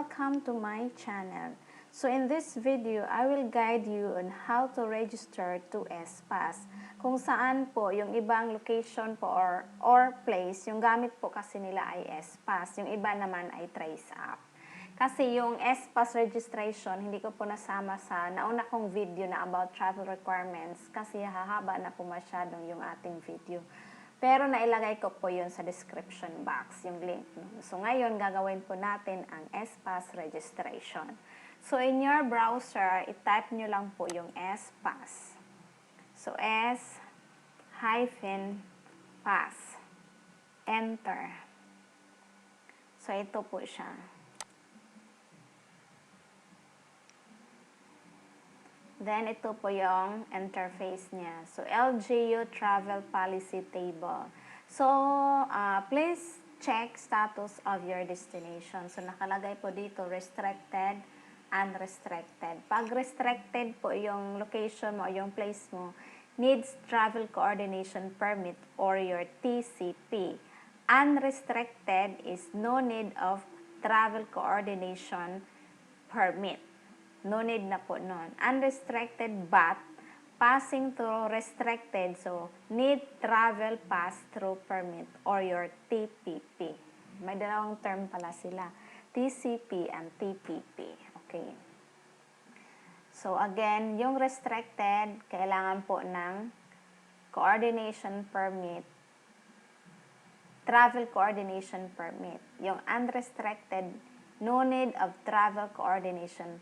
welcome to my channel. So in this video, I will guide you on how to register to SPAS. Kung saan po yung ibang location po or place, yung gamit po kasi nila ay SPAS, yung iba naman ay Trace App. Kasi yung SPAS registration, hindi ko po nasama sa nauna kong video na about travel requirements kasi hahaba na po masyadong yung ating video. Pero nailagay ko po yun sa description box, yung link. So ngayon, gagawin po natin ang SPAS registration. So in your browser, i-type nyo lang po yung SPAS. So S-PAS. Enter. So ito po siya. Then, ito po yung interface niya. So, LGU Travel Policy Table. So, please check status of your destination. So, nakalagay po dito, restricted, unrestricted. Pag restricted po yung location mo, yung place mo, needs Travel Coordination Permit or your TCP. Unrestricted is no need of Travel Coordination Permit. No need na po nun. Unrestricted but passing through restricted. So, need travel pass-through permit or your TPP. May dalawang term pala sila. TCP and TPP. Okay. So, again, yung restricted, kailangan po ng coordination permit. Travel coordination permit. Yung unrestricted, no need of travel coordination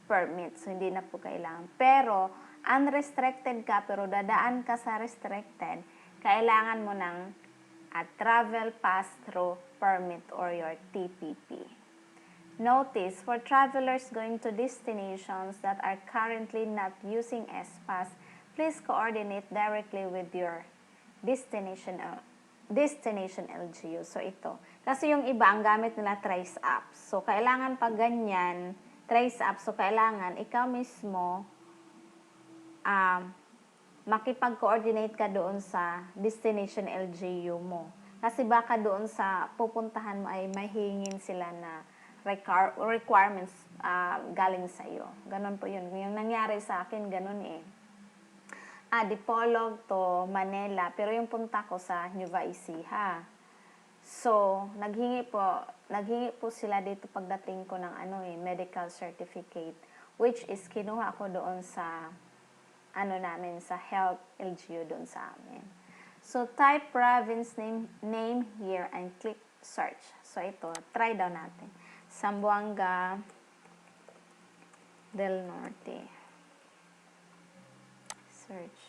permit. So, hindi na po kailangan. Pero, unrestricted ka, pero dadaan ka sa restricted, kailangan mo ng travel pass-through permit or your TPP. Notice, for travelers going to destinations that are currently not using SPAS, please coordinate directly with your destination LGU. So, ito. Kasi yung iba, ang gamit nila Trace App. So, kailangan pag ganyan, Trace App. So, kailangan ikaw mismo makipag-coordinate ka doon sa destination LGU mo. Kasi baka doon sa pupuntahan mo ay mahingin sila na requirements galing sa iyo. Ganon po yun. Yung nangyari sa akin, ganon eh. Dipolog to Manila. Pero yung punta ko sa Nueva Ecija. So, naghingi po sila dito pagdating ko ng medical certificate, which is kinuha ko doon sa namin, sa health LGU doon sa amin. So, type province name here and click search. So, ito, try daw natin. Zamboanga del Norte. Search.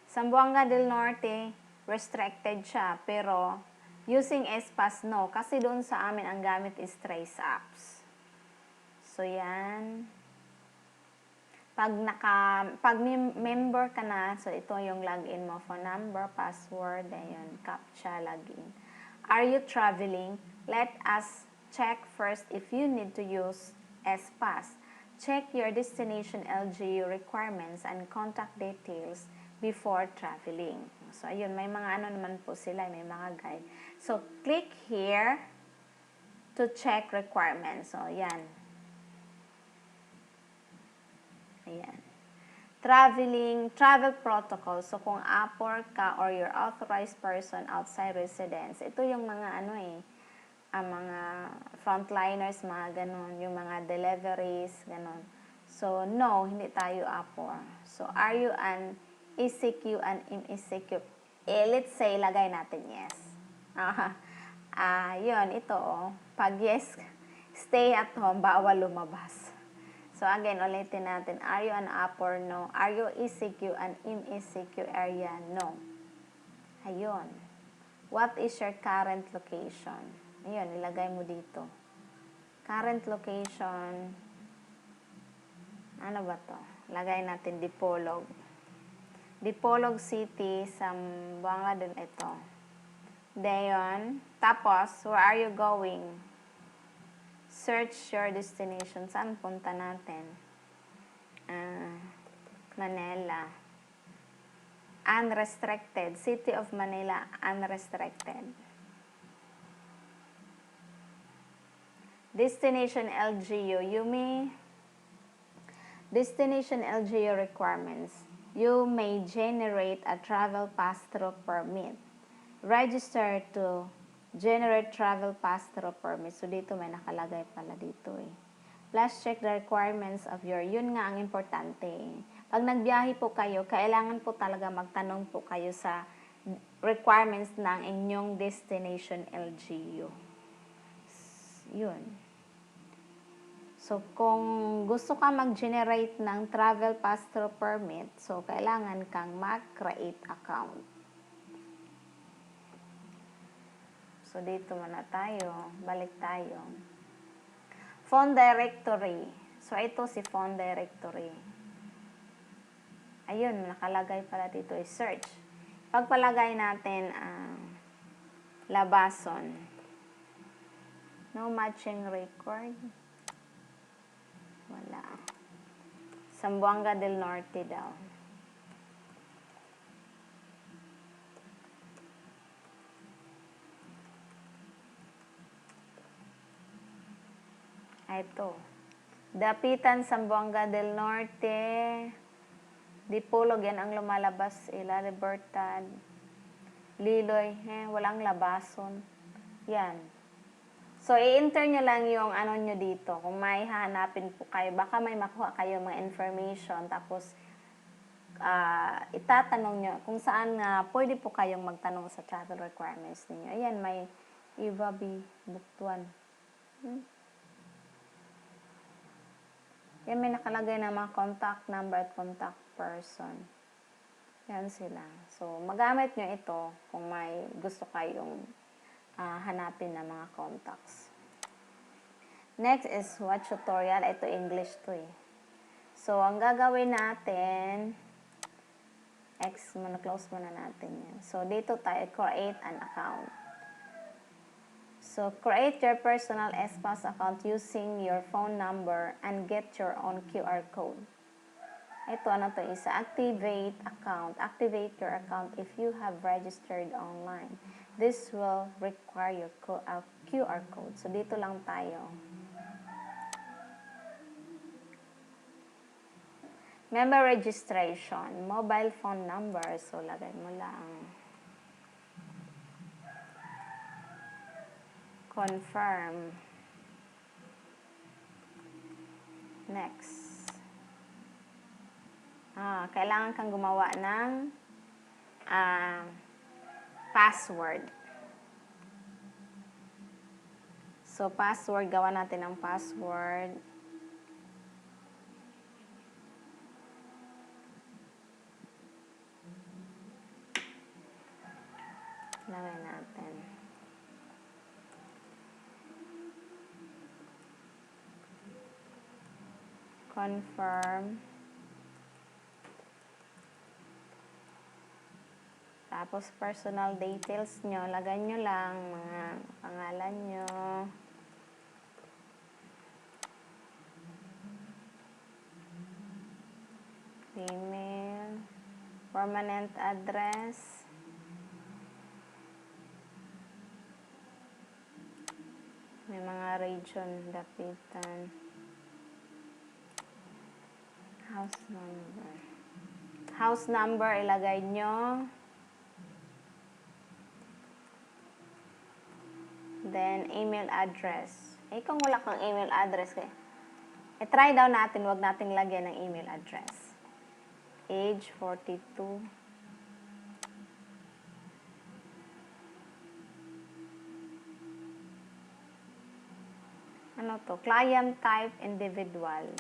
Zamboanga del Norte, restricted siya, pero using SPAS, no. Kasi doon sa amin, ang gamit is Trace Apps. So, yan. Pag member ka na, so ito yung login mo. Phone number, password, ayun, CAPTCHA, login. Are you traveling? Let us check first if you need to use SPAS. Check your destination LGU requirements and contact details before traveling. So, ayun, may mga naman po sila, may mga guide. So, click here to check requirements. So, yan. Ayan. Travel protocol. So, kung APOR ka or your authorized person outside residence, ito yung mga ang mga frontliners, mga ganon, yung mga deliveries, ganon. So, no, hindi tayo APOR. So, are you an ECQ and MECQ? Let's say, lagay natin yes. Yun, ito pag yes, stay at home, bawal lumabas. So, again, ulitin natin. Are you an APOR? No. Are you ECQ and MECQ area? No. Ayun. What is your current location? Ayun, ilagay mo dito. Current location. Ano ba to? Lagay natin Dipolog. Dipolog City, Zamboanga din ito. Dayon. Tapos, where are you going? Search your destination. Saan punta natin? Manila. Unrestricted. City of Manila, unrestricted. Destination LGU, Destination LGU requirements. You may generate a travel pass-through permit. Register to generate travel pass-through permit. So, dito may nakalagay pala dito eh. Plus, check the requirements of yun nga ang importante. Pag nagbiyahe po kayo, kailangan po talaga magtanong po kayo sa requirements ng inyong destination LGU. Yun. So, kung gusto ka mag-generate ng travel pass-through permit, so, kailangan kang mag-create account. So, dito muna tayo. Balik tayo. Phone directory. So, ito si phone directory. Ayun, nakalagay pala dito is search. Pagpalagay natin ang labason. No matching record. Wala. Zamboanga del Norte daw. Ito. Dapitan, Zamboanga del Norte. Dipolog, yan ang lumalabas. La Libertad. Liloy. Walang labason. Yan. So, i-enter nyo lang yung ano nyo dito. Kung may hanapin po kayo, baka may makuha kayo mga information. Tapos, itatanong nyo kung saan nga pwede po kayong magtanong sa travel requirements ninyo. Ayan, may Eva B. Buktuan. Yan, may nakalagay na mga contact number at contact person. Yan sila. So, magamit nyo ito kung may gusto kayong hanapin na mga contacts. Next is watch tutorial. Ito English to eh. So, ang gagawin natin, close muna natin yan. So, dito tayo, create an account. So, create your personal SPAS account using your phone number and get your own QR code. Ito, ano to isa? Activate account. Activate your account if you have registered online. This will require your QR code. So, dito lang tayo. Member registration. Mobile phone number. So, lagay mo lang. Confirm. Next. Kailangan kang gumawa ng password. So, password. Gawa natin ang password. Lagay natin. Confirm. Tapos, personal details nyo. Lagay nyo lang mga pangalan nyo. Email. Permanent address. May mga region, dapitan. House number. House number, ilagay nyo. Then, email address. Kung wala kang email address, try daw natin, wag natin lagyan ng email address. Age, 42. Ano to? Client type, individual.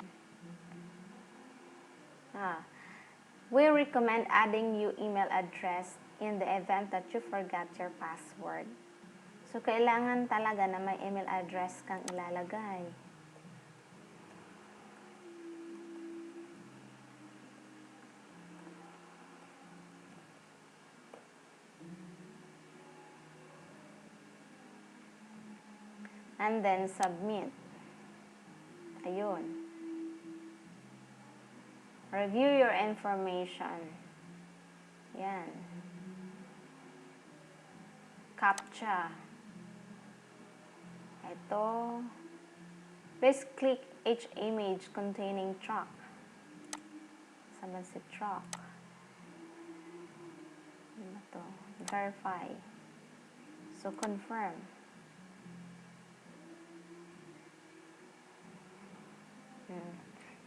We recommend adding your email address in the event that you forgot your password. So, kailangan talaga na may email address kang ilalagay. And then, submit. Ayun. Review your information. Yan. CAPTCHA. Ito. Please click each image containing truck. Saan si truck? Ano to? Verify. So, confirm.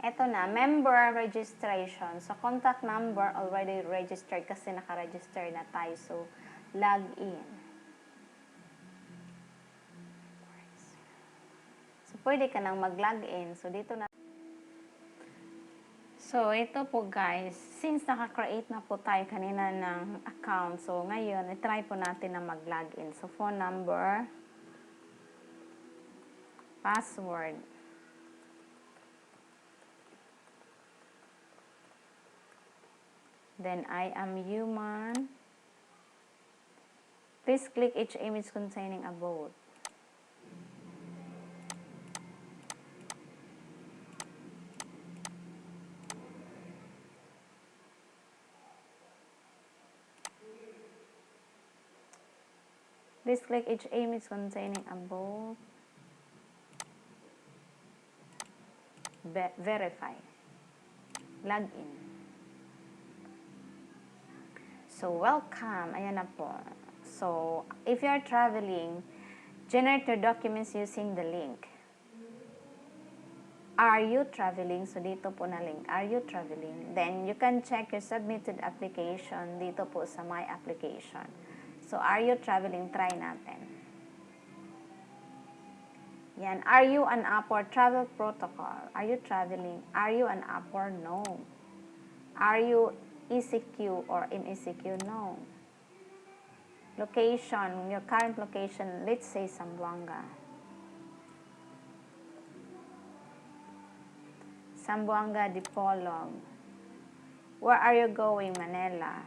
Ito na, member registration. So, contact number already registered kasi naka-register na tayo. So, log in. So, pwede ka nang mag-log in. So, dito na. So, ito po guys. Since naka-create na po tayo kanina ng account. So, ngayon, i-try po natin na mag-log in. So, phone number, password, then I am human. Please click each image containing a vote. Please click each image containing a vote. Verify. Log in. So, welcome. Ayan na po. So, if you are traveling, generate your documents using the link. Are you traveling? So, dito po na link. Are you traveling? Then, you can check your submitted application dito po sa My Application. So, are you traveling? Try natin. Yan. Are you an app or travel protocol? Are you traveling? Are you an app or no? Are you ECQ or MECQ? No. Location, your current location, let's say Zamboanga. Zamboanga, Dipolog. Where are you going? Manila.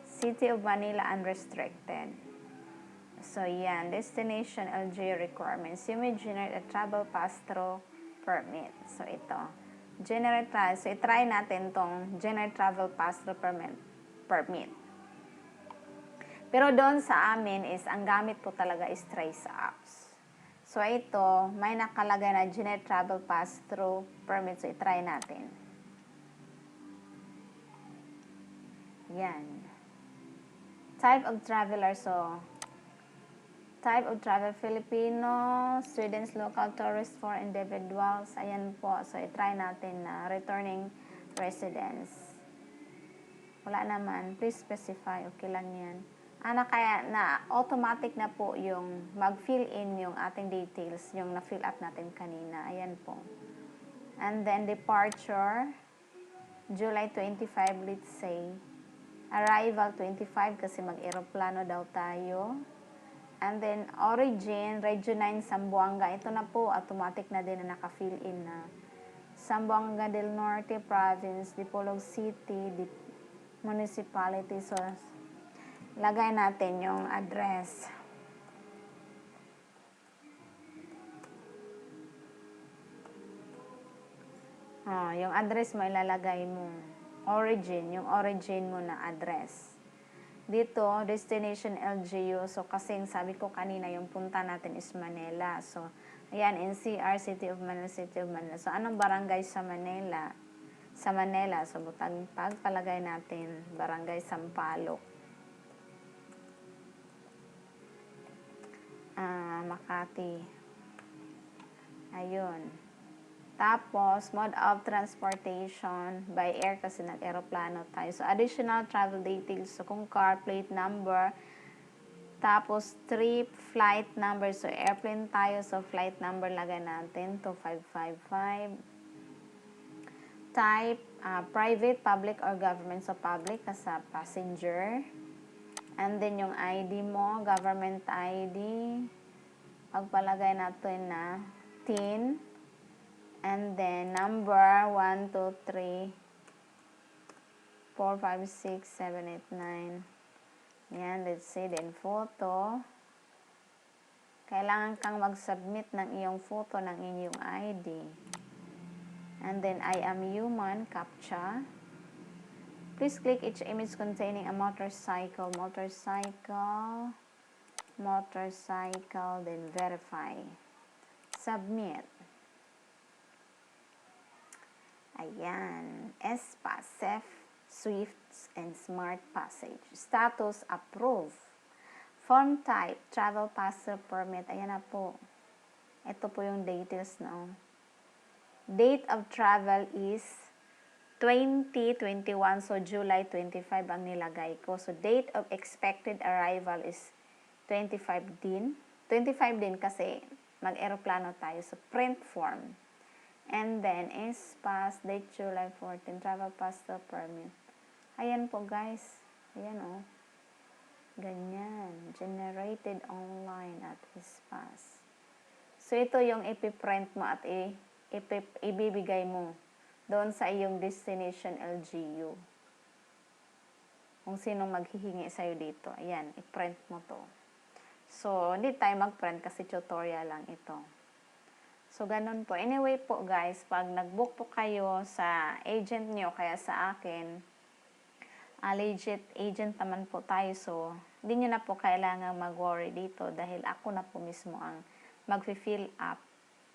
City of Manila, unrestricted. So, yan. Destination, LG requirements. You may generate a travel pass-through permit. So, ito. Generate travel. So, i-try natin tong generate travel pass-through permit. Pero doon sa amin is, ang gamit po talaga is Trace Apps. So, ito, may nakalagay na generate travel pass-through permit. So, i-try natin. Yan. Type of traveler. So, type of travel, Filipino, students, local, tourist, for individuals. Ayan po. So, i-try natin na returning residents. Wala naman. Please specify. Okay lang yan. Kaya na automatic na po yung mag-fill in yung ating details, yung na-fill up natin kanina. Ayan po. And then, departure, July 25, let's say. Arrival, 25 kasi mag-aeroplano daw tayo. And then, origin, Region 9, Zamboanga. Ito na po, automatic na din na naka-fill in na. Zamboanga del Norte Province, Dipolog City, Municipality. So, lagay natin yung address. Yung address mo, ilalagay mo. Origin, yung origin mo na address. Dito, destination LGU. So, kasing sabi ko kanina, yung punta natin is Manila. So, ayan, NCR, City of Manila, City of Manila. So, anong barangay sa Manila? Sa Manila. So, pagpalagay natin, Barangay Sampaloc. Makati. Ayun. Tapos, mode of transportation by air kasi nag-aeroplano tayo. So, additional travel details. So, kung car, plate number. Tapos, trip, flight number. So, airplane tayo. So, flight number lagay natin. 2555. Type, private, public, or government. So, public kasi passenger. And then, yung ID mo, government ID. Pagpalagay natin na TIN. And then, number 1, 2, 3, 4, 5, 6, 7, 8, 9. Yan, let's say, then photo. Kailangan kang mag-submit ng iyong photo ng inyong ID. And then, I am human, CAPTCHA. Please click each image containing a motorcycle. Motorcycle. motorcycle, then verify. Submit. Ayan. S-Pass, Safe, Swift, and Smart Passage. Status, approve. Form type, travel passport permit. Ayan na po. Ito po yung details, no? Date of travel is 2021, so July 25 ang nilagay ko. So, date of expected arrival is 25 din. 25 din kasi mag-aeroplano tayo. So, print form. And then, S-Pass, date July 14, travel passport permit. Ayan po, guys. Ayan, oh. Ganyan. Generated online at S-Pass. So, ito yung ipiprint mo at ibibigay mo doon sa iyong destination LGU. Kung sinong maghihingi sa'yo dito. Ayan, iprint mo to. So, hindi tayo mag-print kasi tutorial lang ito. So, ganun po. Anyway po guys, pag nag-book po kayo sa agent nyo, kaya sa akin, legit agent naman po tayo. So, hindi nyo na po kailangan mag-worry dito dahil ako na po mismo ang mag-fill up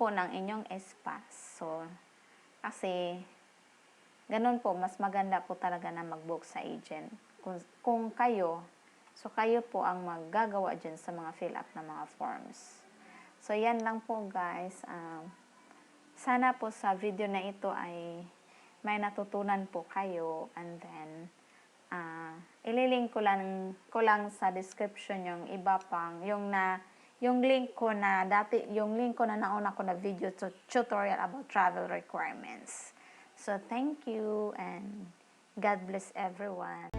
po ng inyong S-Pass. So, kasi, ganun po, mas maganda po talaga na mag-book sa agent. Kung kayo, so kayo po ang maggagawa dyan sa mga fill up na mga forms. So, yan lang po guys. Sana po sa video na ito ay may natutunan po kayo. And then, ililink ko lang sa description yung iba pang, yung link ko na nauna ko na video tutorial about travel requirements. So, thank you and God bless everyone.